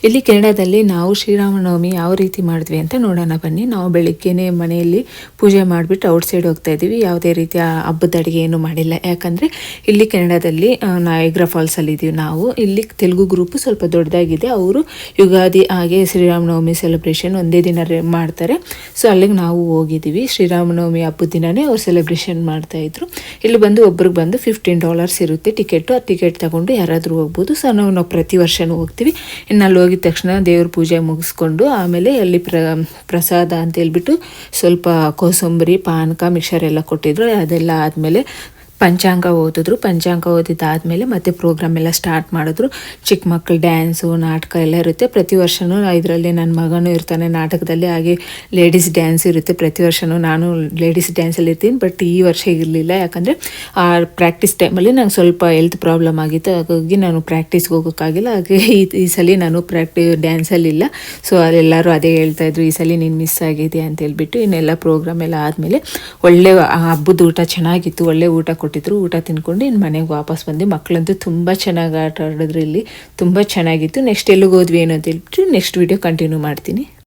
ಇಲ್ಲಿ ಕೆನಡಾದಲ್ಲಿ ನಾವು ಶ್ರೀರಾಮನವಮಿ ಯಾವ ರೀತಿ ಮಾಡಿದ್ವಿ ಅಂತ ನೋಡೋಣ ಬನ್ನಿ. ನಾವು ಬೆಳಿಗ್ಗೆನೇ ಮನೆಯಲ್ಲಿ ಪೂಜೆ ಮಾಡಿಬಿಟ್ಟು ಔಟ್ಸೈಡ್ ಹೋಗ್ತಾ ಇದ್ದೀವಿ. ಯಾವುದೇ ರೀತಿಯ ಹಬ್ಬದ ಅಡುಗೆ ಏನು ಮಾಡಿಲ್ಲ. ಯಾಕಂದರೆ ಇಲ್ಲಿ ಕೆನಡಾದಲ್ಲಿ ನಯಾಗ್ರಾ ಫಾಲ್ಸಲ್ಲಿ ಇದ್ದೀವಿ ನಾವು. ಇಲ್ಲಿ ತೆಲುಗು ಗ್ರೂಪು ಸ್ವಲ್ಪ ದೊಡ್ಡದಾಗಿದೆ. ಅವರು ಯುಗಾದಿ ಹಾಗೆ ಶ್ರೀರಾಮನವಮಿ ಸೆಲೆಬ್ರೇಷನ್ ಒಂದೇ ದಿನ ಮಾಡ್ತಾರೆ. ಸೊ ಅಲ್ಲಿಗೆ ನಾವು ಹೋಗಿದ್ದೀವಿ. ಶ್ರೀರಾಮನವಮಿ ಹಬ್ಬದ ದಿನವೇ ಅವ್ರು ಸೆಲೆಬ್ರೇಷನ್ ಮಾಡ್ತಾಯಿದ್ರು. ಇಲ್ಲಿ ಬಂದು ಒಬ್ರಿಗೆ ಬಂದು $15 ಇರುತ್ತೆ ಟಿಕೆಟು. ಆ ಟಿಕೆಟ್ ತಗೊಂಡು ಯಾರಾದರೂ ಹೋಗ್ಬೋದು. ಸೊ ನಾವು ಪ್ರತಿ ವರ್ಷವೂ ಹೋಗ್ತೀವಿ. ಇನ್ನು ಅಲ್ಲಿ ಹೋಗಿದ ತಕ್ಷಣ ದೇವ್ರ ಪೂಜೆ ಮುಗಿಸ್ಕೊಂಡು ಆಮೇಲೆ ಅಲ್ಲಿ ಪ್ರಸಾದ ಅಂತ ಹೇಳ್ಬಿಟ್ಟು ಸ್ವಲ್ಪ ಕೋಸಂಬರಿ, ಪಾನಕ, ಮಿಕ್ಸರ್ ಎಲ್ಲ ಕೊಟ್ಟಿದ್ರು. ಅದೆಲ್ಲ ಆದಮೇಲೆ ಪಂಚಾಂಗ ಓದಿದ್ರು. ಪಂಚಾಂಗ ಓದಿದ್ದಾದಮೇಲೆ ಮತ್ತೆ ಪ್ರೋಗ್ರಾಮ್ ಎಲ್ಲ ಸ್ಟಾರ್ಟ್ ಮಾಡಿದ್ರು. ಚಿಕ್ಕ ಮಕ್ಕಳು ಡ್ಯಾನ್ಸು, ನಾಟಕ ಎಲ್ಲ ಇರುತ್ತೆ. ಪ್ರತಿ ವರ್ಷವೂ ಇದರಲ್ಲಿ ನನ್ನ ಮಗನೂ ಇರ್ತಾನೆ ನಾಟಕದಲ್ಲಿ. ಹಾಗೆ ಲೇಡೀಸ್ ಡ್ಯಾನ್ಸ್ ಇರುತ್ತೆ. ಪ್ರತಿ ವರ್ಷವೂ ನಾನು ಲೇಡೀಸ್ ಡ್ಯಾನ್ಸಲ್ಲಿ ಇರ್ತೀನಿ. ಬಟ್ ಈ ವರ್ಷ ಇರಲಿಲ್ಲ. ಯಾಕಂದರೆ ಆ ಪ್ರಾಕ್ಟೀಸ್ ಟೈಮಲ್ಲಿ ನಂಗೆ ಸ್ವಲ್ಪ ಹೆಲ್ತ್ ಪ್ರಾಬ್ಲಮ್ ಆಗಿತ್ತು. ಹಾಗಾಗಿ ನಾನು ಪ್ರಾಕ್ಟೀಸ್ಗೆ ಹೋಗೋಕ್ಕಾಗಿಲ್ಲ. ಹಾಗೆ ಈ ಸಲ ನಾನು ಡ್ಯಾನ್ಸಲ್ಲಿಲ್ಲ. ಸೊ ಅಲ್ಲೆಲ್ಲರೂ ಅದೇ ಹೇಳ್ತಾಯಿದ್ರು, ಈ ಸಲ ನೀನು ಮಿಸ್ ಆಗಿದೆ ಅಂತ ಹೇಳ್ಬಿಟ್ಟು. ಇನ್ನೆಲ್ಲ ಪ್ರೋಗ್ರಾಮ್ ಎಲ್ಲ ಆದಮೇಲೆ ಒಳ್ಳೆ ಹಬ್ಬದ ಊಟ ಚೆನ್ನಾಗಿತ್ತು. ಒಳ್ಳೆ ಊಟ ಕೊಟ್ಟಿದ್ರು. ಊಟ ತಿನ್ಕೊಂಡು ಇನ್ನು ಮನೆಗೆ ವಾಪಸ್ ಬಂದು ಮಕ್ಕಳಂತೂ ತುಂಬ ಚೆನ್ನಾಗಿ ಆಟ ಆಡಿದ್ರು. ಇಲ್ಲಿ ತುಂಬ ಚೆನ್ನಾಗಿತ್ತು. ನೆಕ್ಸ್ಟ್ ಎಲ್ಲಿಗೆ ಹೋದ್ವಿ ಏನೋ ಅಂತ ಹೇಳ್ಬಿಟ್ಟು ನೆಕ್ಸ್ಟ್ ವೀಡಿಯೋ ಕಂಟಿನ್ಯೂ ಮಾಡ್ತೀನಿ.